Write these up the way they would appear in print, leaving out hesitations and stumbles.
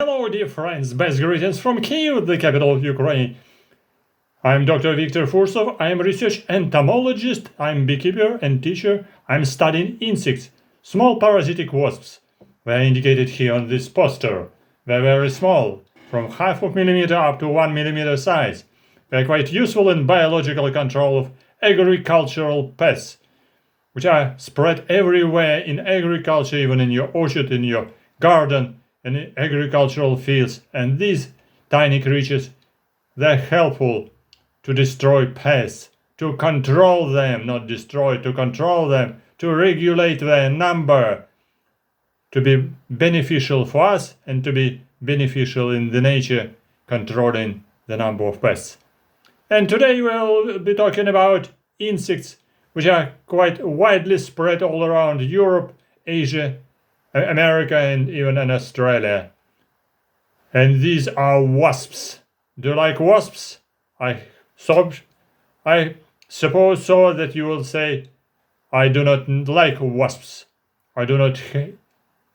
Hello dear friends, best greetings from Kiev, the capital of Ukraine. I'm Dr. Victor Fursov, I'm a research entomologist, I'm beekeeper and teacher. I'm studying insects, small parasitic wasps. They're indicated here on this poster. They're very small, from half of millimeter up to 1 millimeter size. They're quite useful in biological control of agricultural pests, which are spread everywhere in agriculture, even in your orchard, in your garden, and in agricultural fields. And these tiny creatures, they're helpful to destroy pests, to control them, not destroy, to control them, to regulate their number, to be beneficial for us and to be beneficial in the nature, controlling the number of pests. And today we'll be talking about insects which are quite widely spread all around Europe, Asia, America, and even in Australia. And these are wasps. Do you like wasps? I suppose so that you will say, I do not like wasps. I do not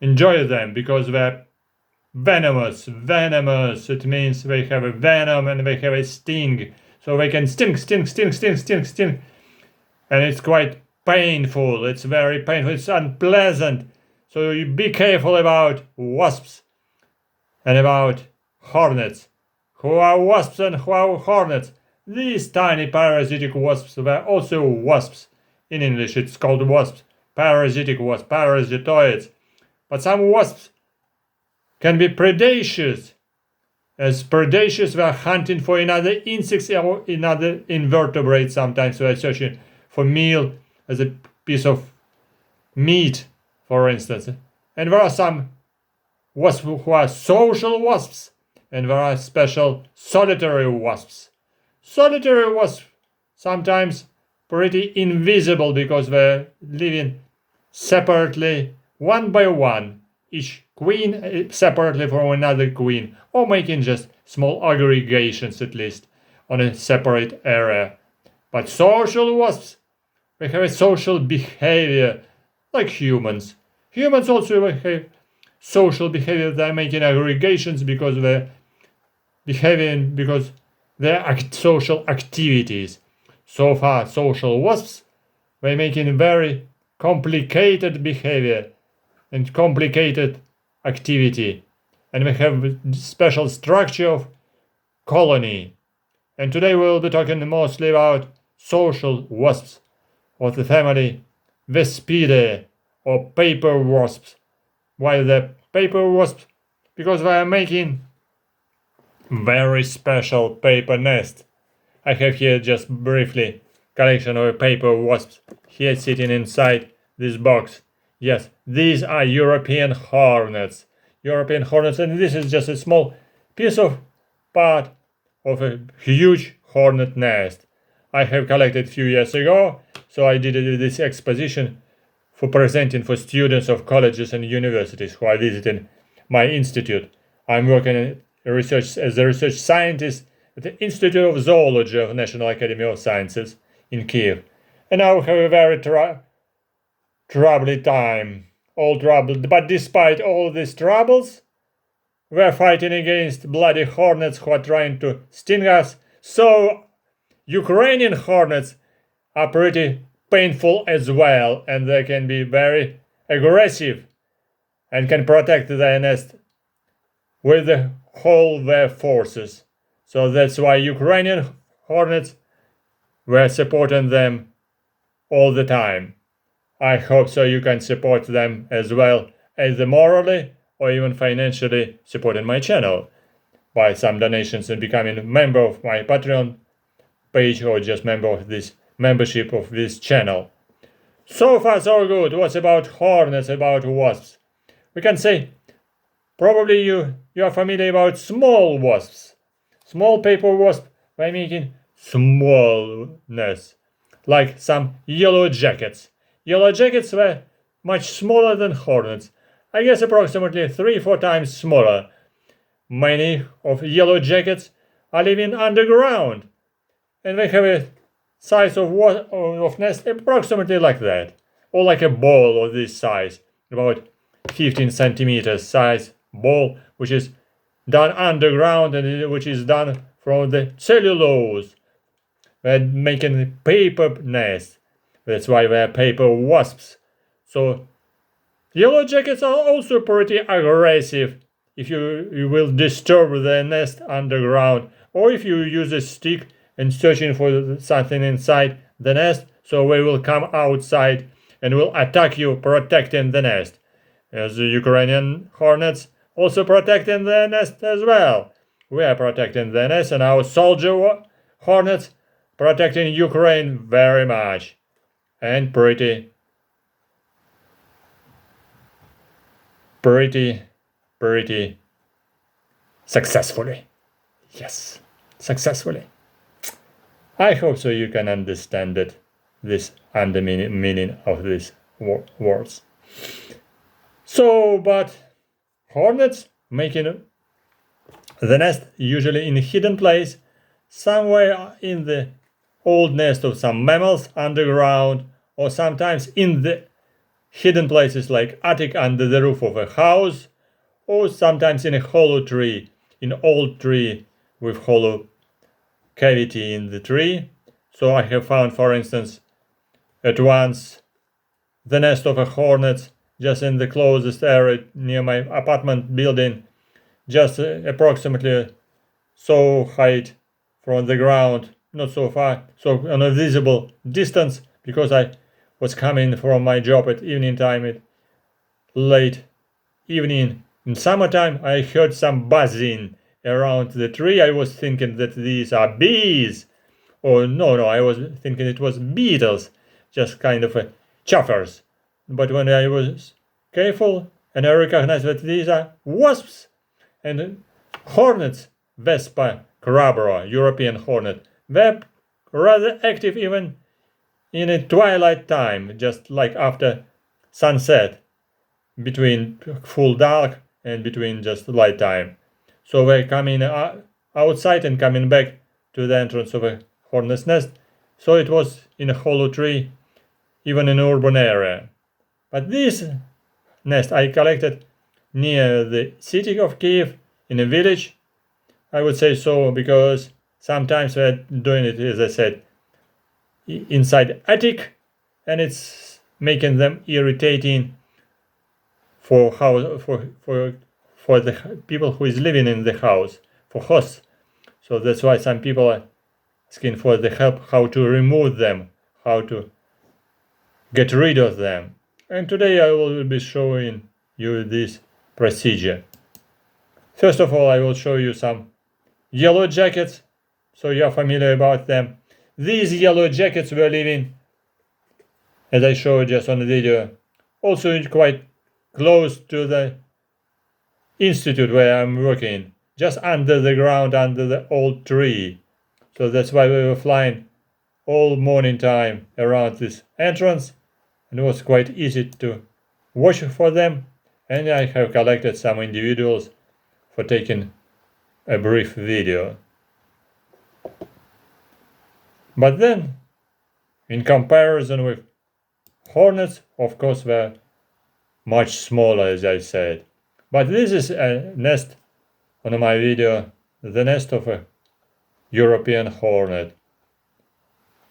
enjoy them because they're venomous. Venomous. It means they have a venom and they have a sting. So they can sting. And it's quite painful. It's very painful. It's unpleasant. So you be careful about wasps and about hornets. Who are wasps and who are hornets? These tiny parasitic wasps were also wasps. In English it's called wasps. Parasitic wasps, parasitoids. But some wasps can be predaceous. As predaceous, they are hunting for another insects or another invertebrates. Sometimes they are searching for meal as a piece of meat, for instance. And there are some wasps who are social wasps, and there are special solitary wasps. Solitary wasps sometimes pretty invisible because they're living separately, one by one, each queen separately from another queen, or making just small aggregations at least on a separate area. But social wasps, they have a social behavior like humans. Humans also have social behavior. They're making aggregations because they're behaving, because they're social activities. So far, social wasps, they're making very complicated behavior and complicated activity. And we have a special structure of colony. And today we'll be talking mostly about social wasps of the family Vespidae or paper wasps. Why the paper wasps? Because they are making very special paper nest. I have here just briefly collection of paper wasps here sitting inside this box. Yes, these are European hornets. European hornets, and this is just a small piece of part of a huge hornet nest I have collected a few years ago. So I did this exposition for presenting for students of colleges and universities who are visiting my institute. I'm working as a research scientist at the Institute of Zoology of National Academy of Sciences in Kiev. And now we have a very troubling time. All troubled, but despite all these troubles, we're fighting against bloody hornets who are trying to sting us. So Ukrainian hornets are pretty painful as well, and they can be very aggressive and can protect their nest with all their forces. So that's why Ukrainian hornets, we're supporting them all the time. I hope so you can support them as well, either morally or even financially supporting my channel by some donations and becoming a member of my Patreon page or just membership of this channel. So far so good. What's about hornets, about wasps? We can say probably you are familiar about small wasps. Small paper wasp by making small nests, like some yellow jackets. Yellow jackets were much smaller than hornets. I guess approximately 3-4 times smaller. Many of yellow jackets are living underground, and they have a size of nest approximately like that, or like a ball of this size, about 15 centimeters size ball, which is done underground and which is done from the cellulose. We're making paper nests. That's why we're paper wasps. So yellow jackets are also pretty aggressive if you will disturb the nest underground, or if you use a stick and searching for something inside the nest, so they will come outside and will attack you, protecting the nest. As the Ukrainian hornets also protecting the nest as well. We are protecting the nest, and our soldier hornets protecting Ukraine very much and pretty successfully. Yes, successfully. I hope so you can understand it, this and the meaning of these words. So, but hornets making the nest usually in a hidden place, somewhere in the old nest of some mammals underground, or sometimes in the hidden places like attic under the roof of a house, or sometimes in a hollow tree, in old tree with hollow cavity in the tree. So I have found, for instance, at once the nest of a hornet just in the closest area near my apartment building, just approximately so height from the ground, not so far, so on a visible distance, because I was coming from my job at evening time, at late evening. In summertime, I heard some buzzing around the tree. I was thinking that these are bees. Or no, I was thinking it was beetles, just kind of chuffers. But when I was careful and I recognized that these are wasps and hornets, Vespa, crabro, European hornet, they're rather active even in a twilight time, just like after sunset, between full dark and between just light time. So they're coming outside and coming back to the entrance of a hornet's nest. So it was in a hollow tree, even in an urban area. But this nest I collected near the city of Kiev, in a village. I would say so because sometimes we're doing it, as I said, inside attic, and it's making them irritating for the people who is living in the house, for hosts. So that's why some people are asking for the help how to remove them, how to get rid of them. And today I will be showing you this procedure. First of all, I will show you some yellow jackets, so you are familiar about them. These yellow jackets were living, as I showed just on the video, also quite close to the institute where I'm working, just under the ground, under the old tree. So that's why we were flying all morning time around this entrance, and it was quite easy to watch for them. And I have collected some individuals for taking a brief video. But then, in comparison with hornets, of course, they're much smaller, as I said. But this is a nest on my video, the nest of a European hornet.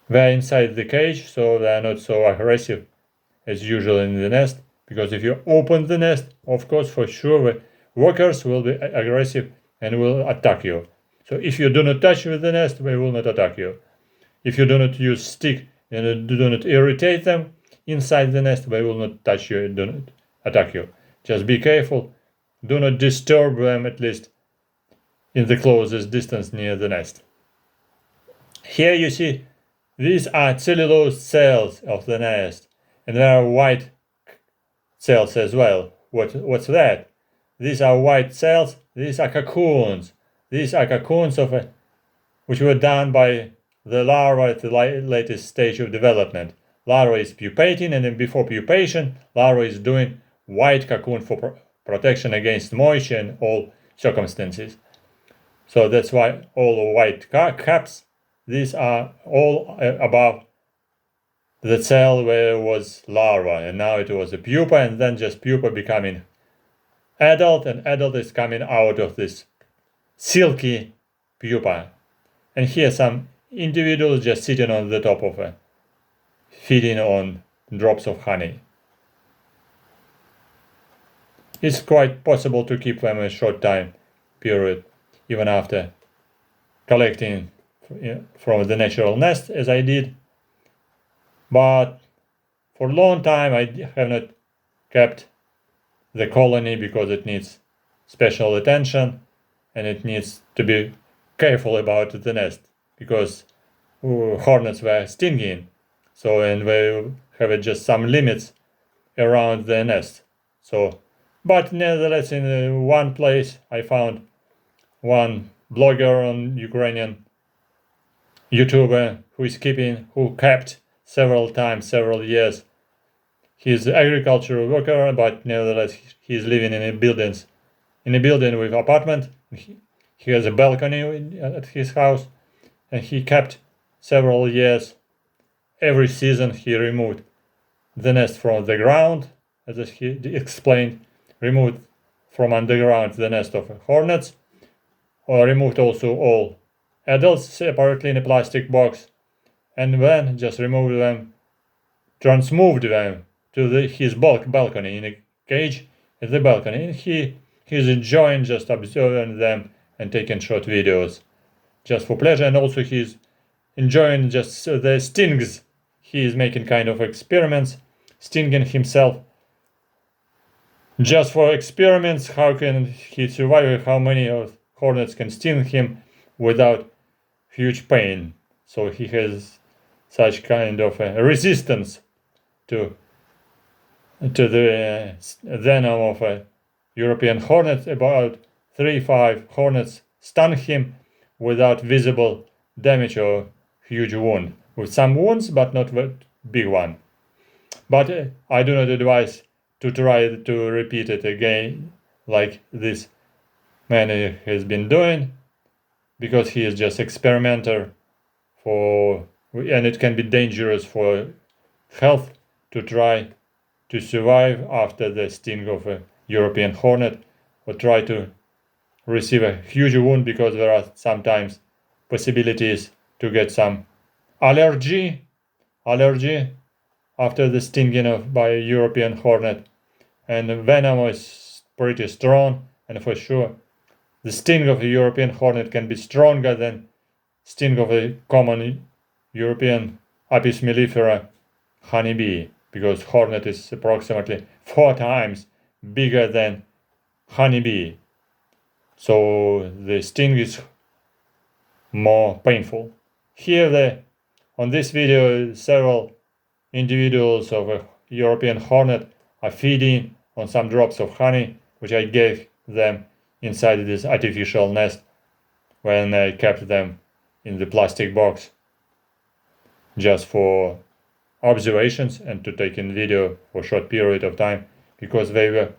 They're inside the cage, so they're not so aggressive as usual in the nest, because if you open the nest, of course, for sure, the workers will be aggressive and will attack you. So if you do not touch with the nest, they will not attack you. If you do not use stick and do not irritate them inside the nest, they will not touch you and do not attack you. Just be careful. Do not disturb them, at least in the closest distance near the nest. Here you see, these are cellulose cells of the nest, and there are white cells as well. What's that? These are white cells. These are cocoons. These are cocoons which were done by the larva at the latest stage of development. Larva is pupating, and then before pupation, larva is doing white cocoon for protection against moisture and all circumstances. So that's why all white caps, these are all above the cell where it was larva, and now it was a pupa, and then just pupa becoming adult, and adult is coming out of this silky pupa. And here some individuals just sitting on the top of it, feeding on drops of honey. It's quite possible to keep them a short time period, even after collecting from the natural nest, as I did. But for a long time I have not kept the colony because it needs special attention and it needs to be careful about the nest because hornets were stinging. So, and they have just some limits around the nest. So, but nevertheless, in one place I found one blogger on Ukrainian YouTuber who kept several years. He's an agricultural worker, but nevertheless he's living in a building with apartment. He has a balcony at his house, and he kept several years. Every season he removed the nest from the ground, as he explained, removed from underground the nest of hornets, or removed also all adults separately in a plastic box, and then just removed them, transmoved them to his balcony in a cage at the balcony. And he's enjoying just observing them and taking short videos just for pleasure, and also he's enjoying just the stings. He is making kind of experiments, stinging himself just for experiments. How can he survive? How many of hornets can sting him without huge pain? So he has such kind of a resistance to the venom of a European hornet. About 3-5 hornets stung him without visible damage or huge wound, with some wounds but not a big one. But I do not advise to try to repeat it again like this man has been doing, because he is just experimenter and it can be dangerous for health to try to survive after the sting of a European hornet, or try to receive a huge wound, because there are sometimes possibilities to get some allergy after the stinging by a European hornet. And the venom is pretty strong, and for sure the sting of a European hornet can be stronger than sting of a common European Apis mellifera honeybee, because hornet is approximately 4 times bigger than honeybee. So the sting is more painful. Here on this video, several individuals of a European hornet are feeding on some drops of honey, which I gave them inside this artificial nest when I kept them in the plastic box just for observations and to take in video for a short period of time, because they were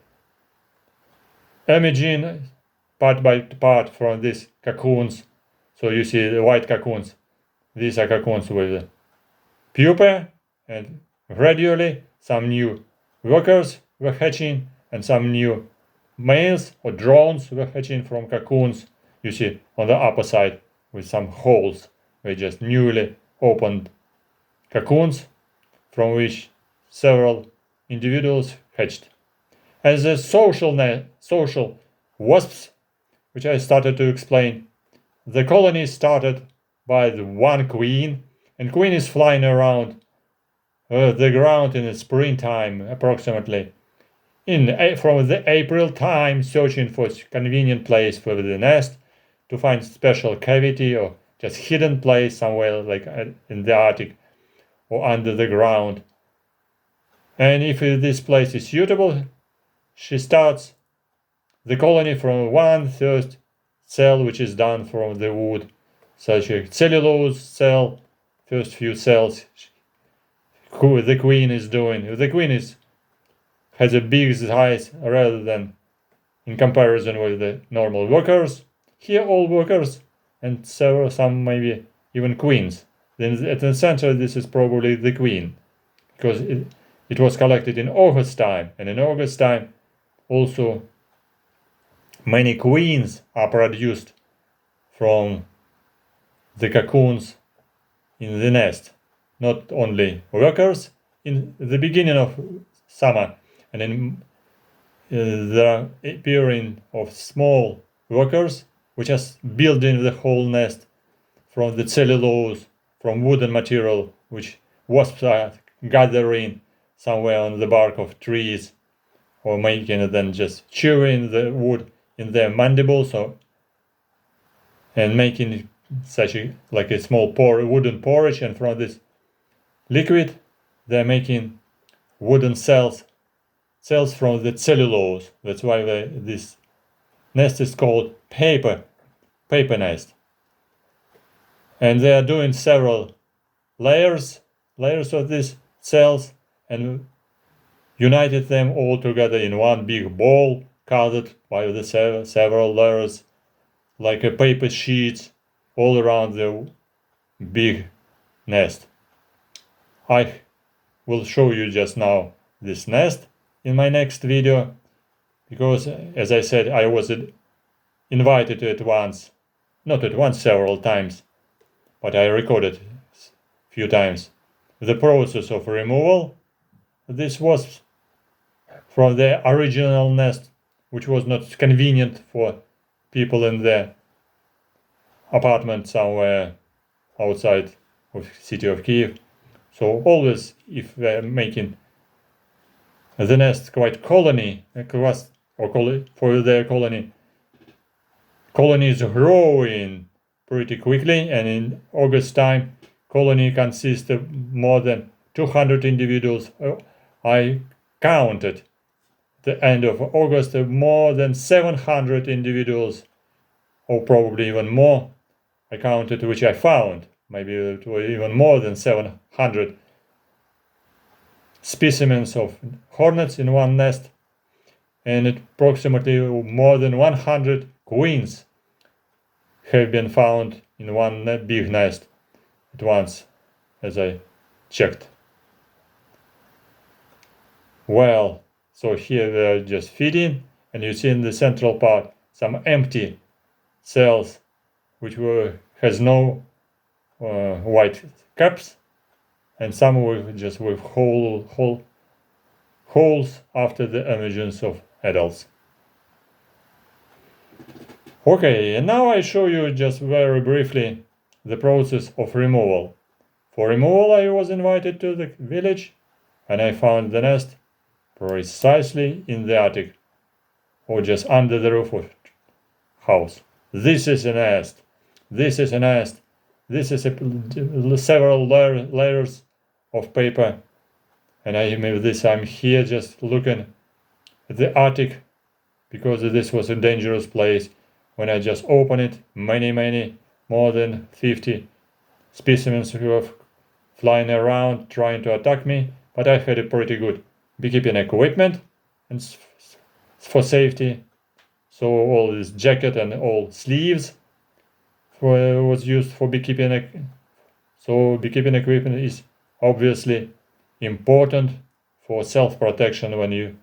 emerging part by part from these cocoons. So you see the white cocoons. These are cocoons with pupa, and gradually some new workers were hatching and some new males or drones were hatching from cocoons. You see on the upper side with some holes, they just newly opened cocoons from which several individuals hatched. As the social wasps, which I started to explain, the colony started by the one queen, and queen is flying around the ground in the springtime, approximately from the April time, searching for a convenient place for the nest, to find special cavity or just hidden place somewhere like in the Arctic or under the ground. And if this place is suitable, she starts the colony from one first cell, which is done from the wood, such a cellulose cell, first few cells who the queen is doing. The queen has a big size rather than in comparison with the normal workers. Here all workers and some maybe even queens. Then at the center this is probably the queen, because it was collected in August time, and in August time also many queens are produced from the cocoons in the nest. Not only workers in the beginning of summer, and then the appearing of small workers which are building the whole nest from the cellulose, from wooden material which wasps are gathering somewhere on the bark of trees, or making it then just chewing the wood in their mandibles, and making such like a small wooden porridge, and from this liquid they're making wooden cells from the cellulose. That's why this nest is called paper nest. And they are doing several layers of these cells and united them all together in one big ball, covered by the several layers, like a paper sheet all around the big nest. I will show you just now this nest in my next video, because as I said, I was invited to several times, but I recorded a few times the process of removal of these wasps from their original nest, which was not convenient for people in their apartment somewhere outside of city of Kiev. So always, if they're making the nest quite colony, for their colony is growing pretty quickly, and in August time, colony consists of more than 200 individuals. I counted the end of August more than 700 individuals, or probably even more. I counted, which I found. Maybe it was even more than 700 specimens of hornets in one nest, and approximately more than 100 queens have been found in one big nest at once, as I checked. Well, so here they're just feeding, and you see in the central part some empty cells which has no white caps, and some with holes after the emergence of adults. Okay, and now I show you just very briefly the process of removal. For removal, I was invited to the village, and I found the nest precisely in the attic, or just under the roof of house. This is a nest. This is a nest. This is several layers of paper, and I'm here just looking at the attic, because this was a dangerous place. When I just opened it, many, more than 50 specimens were flying around trying to attack me, but I had a pretty good beekeeping equipment and for safety. So all this jacket and all sleeves was used for beekeeping. So beekeeping equipment is obviously important for self-protection when you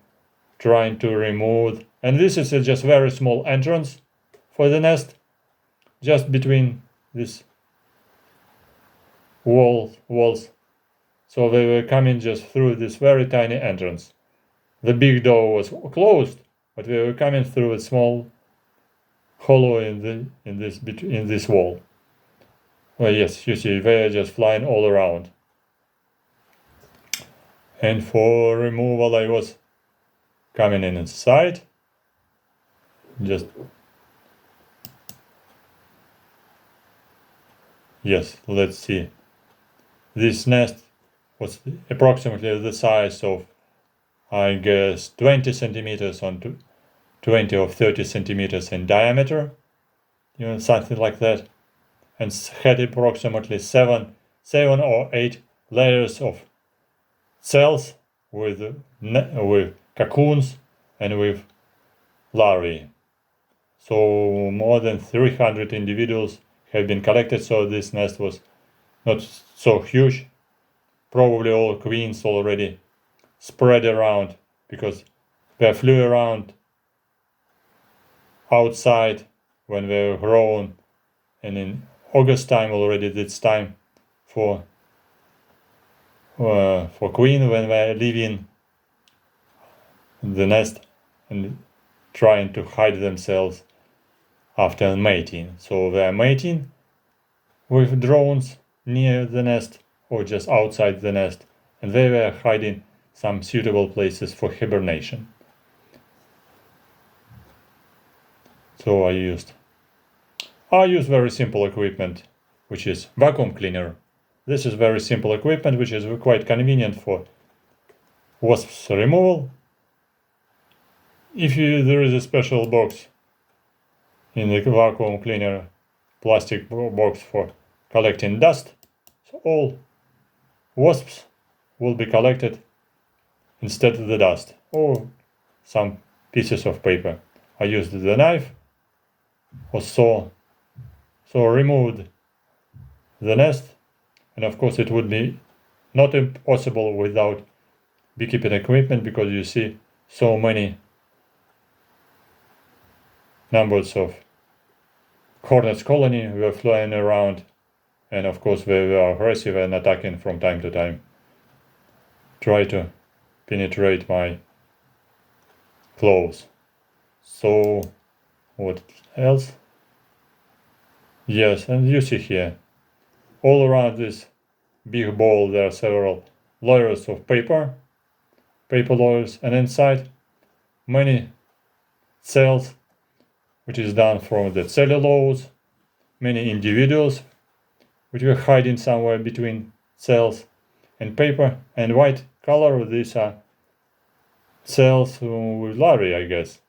trying to remove. And this is just very small entrance for the nest, just between these walls. So they were coming just through this very tiny entrance. The big door was closed, but they were coming through a small hollow in this wall. Well, yes, you see, they are just flying all around. And for removal, I was coming in inside. Yes, let's see. This nest was approximately the size of, I guess, 20 centimeters on 20 or 30 centimeters in diameter, something like that, and had approximately seven or 8 layers of cells with cocoons and with larvae. So more than 300 individuals have been collected, so this nest was not so huge. Probably all queens already spread around, because they flew around outside when they were grown and in August time already it's time for queen when they're leaving the nest and trying to hide themselves after mating. So they're mating with drones near the nest or just outside the nest, and they were hiding some suitable places for hibernation. So I use very simple equipment, which is vacuum cleaner. This is very simple equipment, which is quite convenient for wasps removal. There is a special box in the vacuum cleaner, plastic box for collecting dust, so all wasps will be collected instead of the dust or some pieces of paper. I used the knife or saw, so removed the nest, and of course it would be not impossible without beekeeping equipment, because you see so many numbers of hornets colony were flying around, and of course they were aggressive and attacking from time to time, try to penetrate my clothes. So what else? Yes, and you see here all around this big ball there are several layers of paper layers, and inside many cells, which is done from the cellulose, many individuals which were hiding somewhere between cells and paper, and white color, these are cells with larvae, I guess.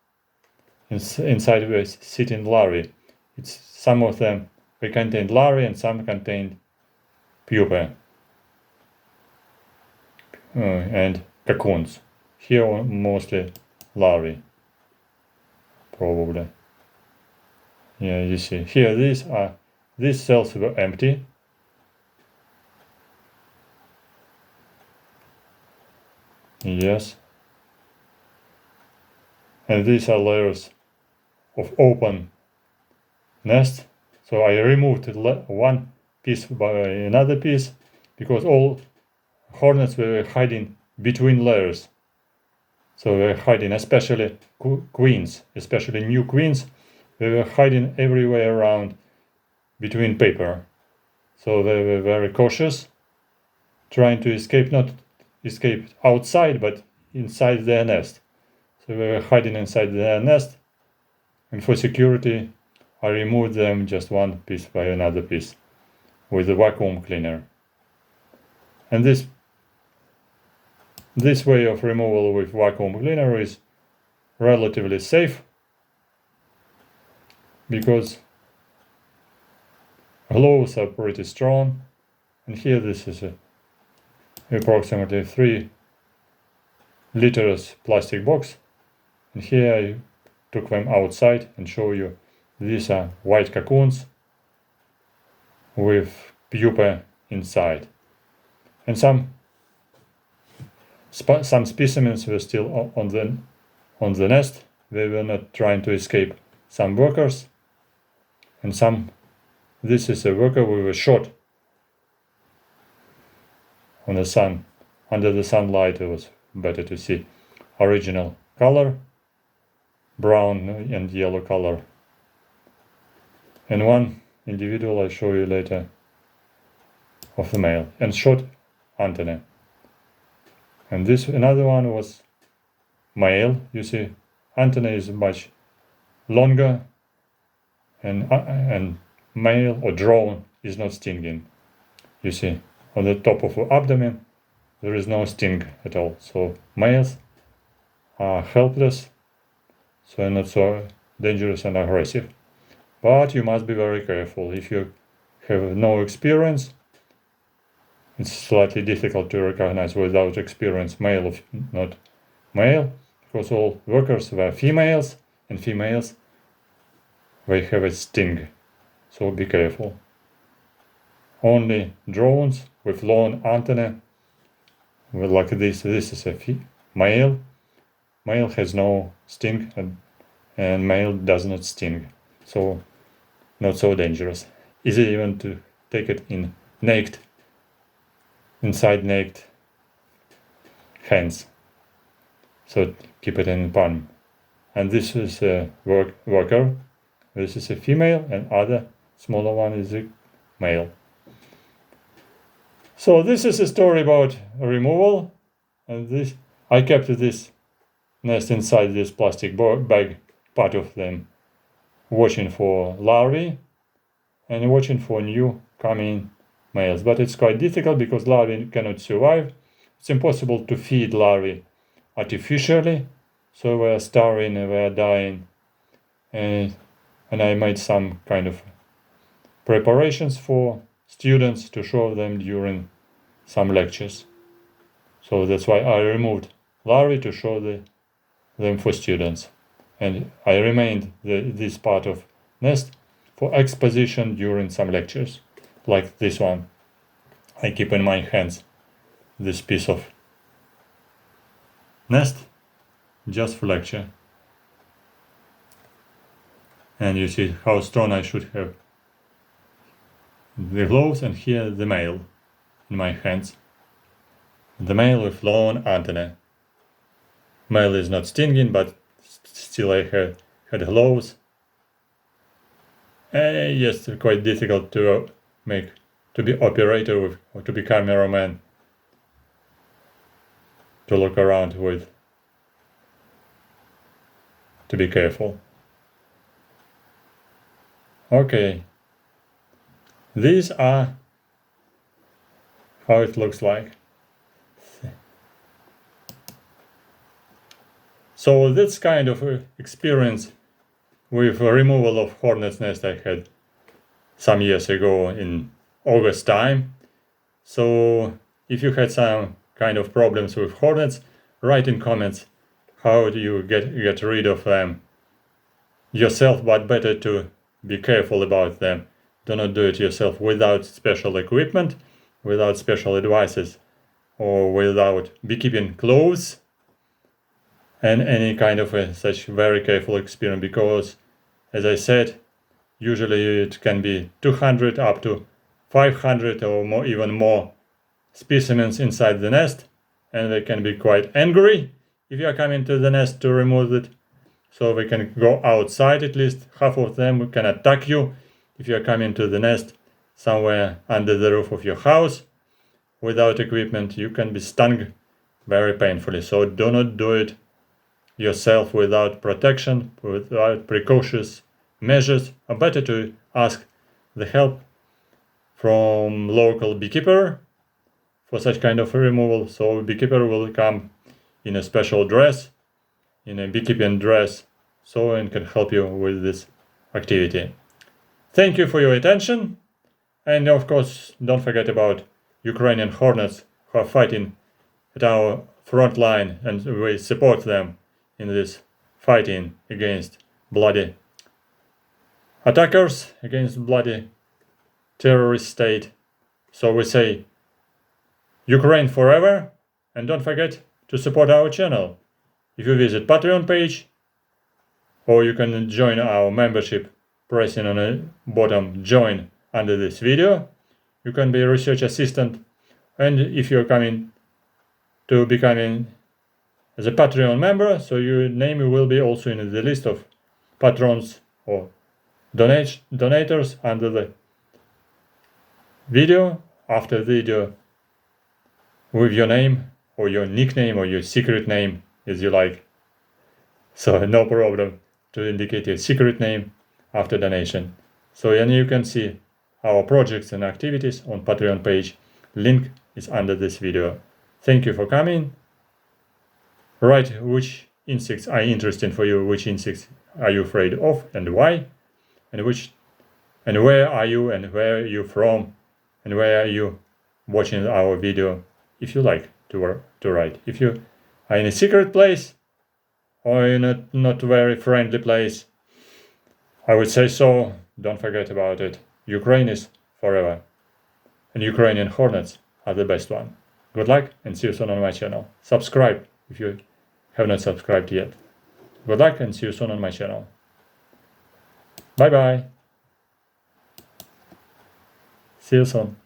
Inside were sitting larvae. Some of them they contain larvae and some contain pupae and cocoons. Here mostly larvae, probably. Yeah, you see here these cells were empty. Yes. And these are layers of open nest. So I removed one piece by another piece, because all hornets were hiding between layers. So they were hiding, especially queens, especially new queens, they were hiding everywhere around between paper. So they were very cautious, trying to escape, not escape outside, but inside their nest. So they were hiding inside their nest, and for security I removed them just one piece by another piece with a vacuum cleaner. And this way of removal with vacuum cleaner is relatively safe, because gloves are pretty strong. And here this is approximately 3 liters plastic box, and here I took them outside and show you these are white cocoons with pupae inside, and some specimens were still on the nest. They were not trying to escape. Some workers, and this is a worker with a shot on the sun. Under the sunlight it was better to see original color, brown and yellow color. And one individual I show you later of the male, and short antennae. And this another one was male. You see antenna is much longer, and male or drone is not stinging. You see on the top of the abdomen there is no sting at all. So males are helpless, so not so dangerous and aggressive. But you must be very careful. If you have no experience, it's slightly difficult to recognize without experience male or not male, because all workers were females, and females they have a sting. So be careful. Only drones with long antenna, like this is a male. Male has no sting, and male does not sting. So not so dangerous. easy even to take it in inside naked hands. So keep it in palm. And this is a worker. This is a female, and other smaller one is a male. So this is a story about removal, and this I kept this nest inside this plastic bag, part of them, watching for larvae and watching for new coming males. But it's quite difficult because larvae cannot survive. It's impossible to feed larvae artificially, so we're starving, we're dying, and I made some kind of preparations for students to show them during some lectures. So that's why I removed larvae to show them for students, and I remained this part of nest for exposition during some lectures, like this one. I keep in my hands this piece of nest just for lecture, and you see how strong I should have the gloves, and here the male in my hands, the male with long antenna. Male is not stinging, but still I had gloves. Yes, quite difficult to be operator with, or to be cameraman, to look around with, to be careful. Okay, these are how it looks like. So that's kind of experience with removal of hornet's nest I had some years ago in August time. So if you had some kind of problems with hornets, write in comments how do you get rid of them yourself, but better to be careful about them. Do not do it yourself without special equipment, without special advices, or without beekeeping clothes, and any kind of such very careful experiment, because, as I said, usually it can be 200 up to 500 or more, even more specimens inside the nest, and they can be quite angry if you are coming to the nest to remove it. So they can go outside, at least half of them can attack you if you are coming to the nest somewhere under the roof of your house without equipment. You can be stung very painfully. So do not do it yourself without protection, without precautious measures. Or better to ask the help from local beekeeper for such kind of removal. So beekeeper will come in a special dress, in a beekeeping dress, so and can help you with this activity. Thank you for your attention, and of course don't forget about Ukrainian hornets who are fighting at our front line, and we support them in this fighting against bloody attackers, against bloody terrorist state. So we say Ukraine forever, and don't forget to support our channel. If you visit Patreon page, or you can join our membership pressing on the bottom join under this video. You can be a research assistant, and if you're coming to becoming as a Patreon member, so your name will be also in the list of patrons or donators under the video, after the video, with your name or your nickname or your secret name as you like. So no problem to indicate your secret name after donation. So and you can see our projects and activities on Patreon page. Link is under this video. Thank you for coming. Write which insects are interesting for you, which insects are you afraid of and why, and where are you and where are you from, and where are you watching our video, if you like to write. If you are in a secret place or in a not very friendly place, I would say so, don't forget about it. Ukraine is forever, and Ukrainian hornets are the best one. Good luck, and see you soon on my channel. Subscribe if you have not subscribed yet. Good luck, and see you soon on my channel. Bye bye. See you soon.